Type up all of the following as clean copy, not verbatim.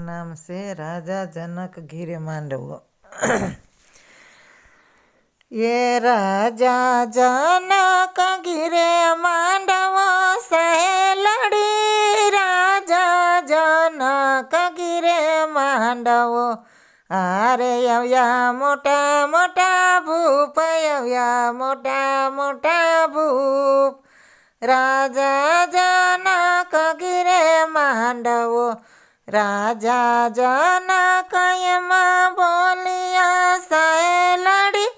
નામ છે રાજા જનક ઘીરે માંડવો. એ રાજા જનક ઘીરે માંડવો સહેલડી, રાજા જનક ઘીરે માંડવો. આરે આવ્યા મોટા મોટા ભૂપ, આવ્યા મોટા મોટા ભૂપ. રાજા જનક ઘીરે માંડવો, રાજા જનક એમાં બોલિયા સહેલડી,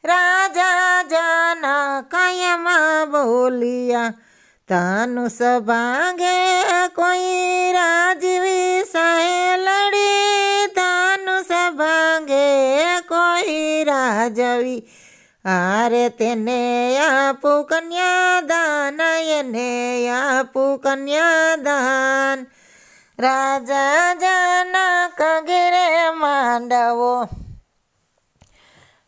રાજા જનક એમાં બોલિયા. ધનુષ ભાંગે કોઈ રાજવી સહેલડી, ધનુષ ભાંગે કોઈ રાજવી. આરે તેને આપું કન્યાદાન, એને આપું કન્યાદાન. રાજા જનક ઘીરે માંડવો.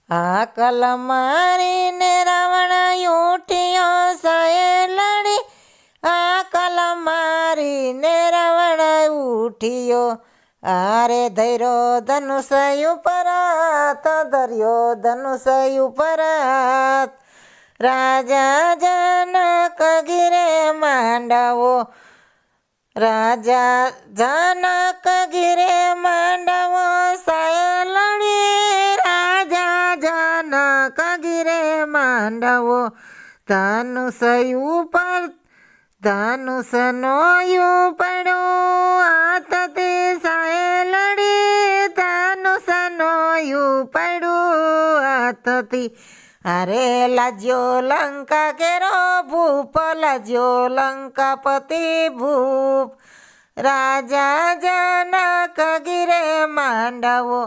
આકલ મારીને રાવણ ઉઠ્યો સહેલડી, આકલ મારીને રાવણ ઉઠ્યો. આરે ધૈર્યો ધનુષ ઉપર હાથ, ધર્યો ધનુષ ઉપર હાથ. રાજા જનક ઘીરે માંડવો, રાજા જનક ઘીરે માંડવો સહેલડી, રાજા જનક ઘીરે માંડવો. ધનુષ ઉપર ધનુષનો પડ્યો હાથથી સહેલડી, ધનુષનો પડ્યું હાથથી. અરે લાજ્યો લંકા કેરો ભૂપ, લાજ્યો લંકાપતિ ભૂપ. રાજા જનક ઘીરે માંડવો,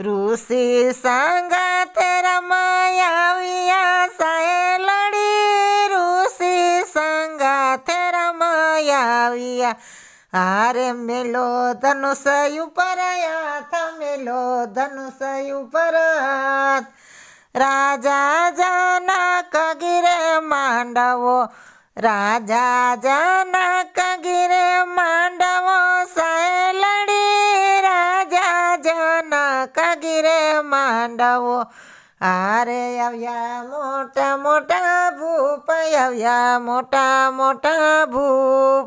ઋષિ સંગાથે રમાય આવ્યા સહેલડી, ઋષિ સંગાથે રમાય આવ્યા. આરે મેલો ધનુષ ઉપર હાથ, મેલો ધનુષ ઉપર હાથ. રાજા જનક ઘીરે માંડવો, રાજા જનક ઘીરે માંડવો સહેલડી, રાજા જનક ઘીરે માંડવો. આરે આવ્યા મોટા મોટા ભૂપ, આવ્યા મોટા મોટા ભૂપ.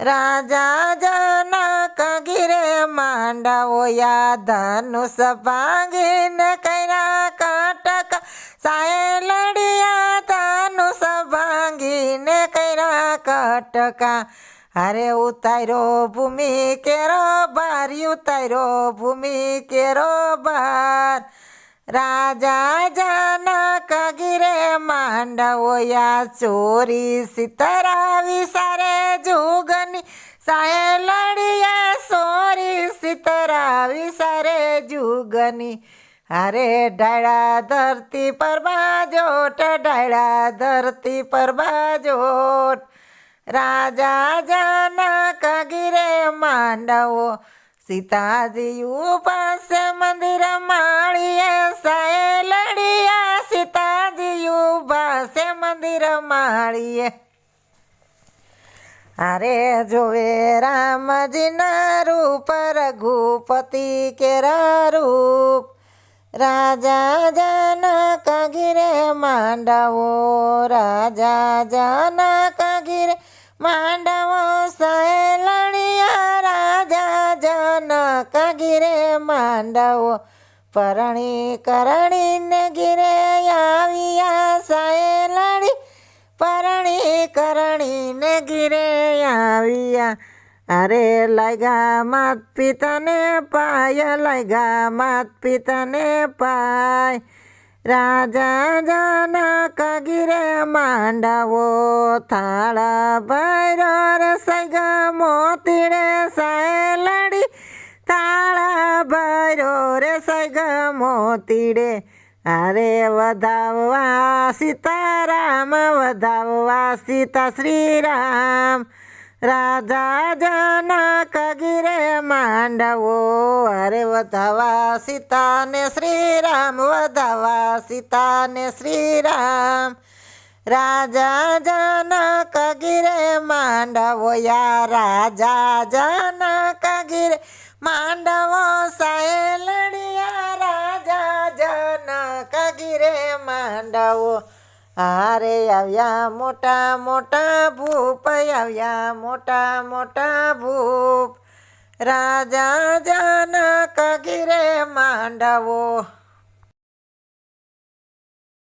રાજા જનક ઘીરે માંડવો, યા ધનુષ ભાંગીને કર્યા કટક સહેલડિયા, ધનુષ ભાંગીને કર્યા કટકા. અરે ઉતાર્યો ભૂમિ કેરો બાર, ઉતાર્યો ભૂમિ કેરો બાર. રાજા જનક ઘીરે માંડવો, યા ચોરી સિતરા વિસારે જુગની સહેલડિયા, ચોરી સિતરા વિસારે જુગની. અરે ડાળા ધરતી પર બાજોટ, ડાળા ધરતી પર બાજોટ. રાજા જનક ઘીરે માંડવો, સીતાજી ઉપાસે મંદિર માળીએ સહેલડિયા, સીતાજી ઉપાસે મંદિર માળીએ. અરે જોવે રામજીના રૂપ, રઘુપતિ કેરા રૂપ. રાજા જનક ઘીરે માંડવો, રાજા જનક ઘીરે માંડવો સહેલડિયા, રાજા જનક ઘીરે માંડવો. પરણી કરણીને ઘીરે આવ્યા સહેલડી, પરણી કરણીને ઘીરે આવ્યા. અરે લાગ્યા માત પિતાને પાય, લાગ્યા માત પિતાને પાય. રાજા જનક ઘીરે માંડવો, થાળા ભૈરો રે સૈગા મોતીડે સહેલડી, થાળા ભૈરો રે સૈગા મોતીડે. અરે વધાવવા સીતારામ, વધાવવા સીતા શ્રીરામ. રાજા જનક ઘીરે માંડવો, અરે વધાવા સીતાને શ્રીરામ, વધાવા સીતાને શ્રીરામ. રાજા જનક ઘીરે માંડવો, યા રાજા જનક ઘીરે માંડવો સાહેલડિયા રાજા જનક ગીરે માંડવો હારે આવ્યા મોટા મોટા ભૂપ આવ્યા મોટા મોટા ભૂપ રાજા જનક ગીરે માંડવો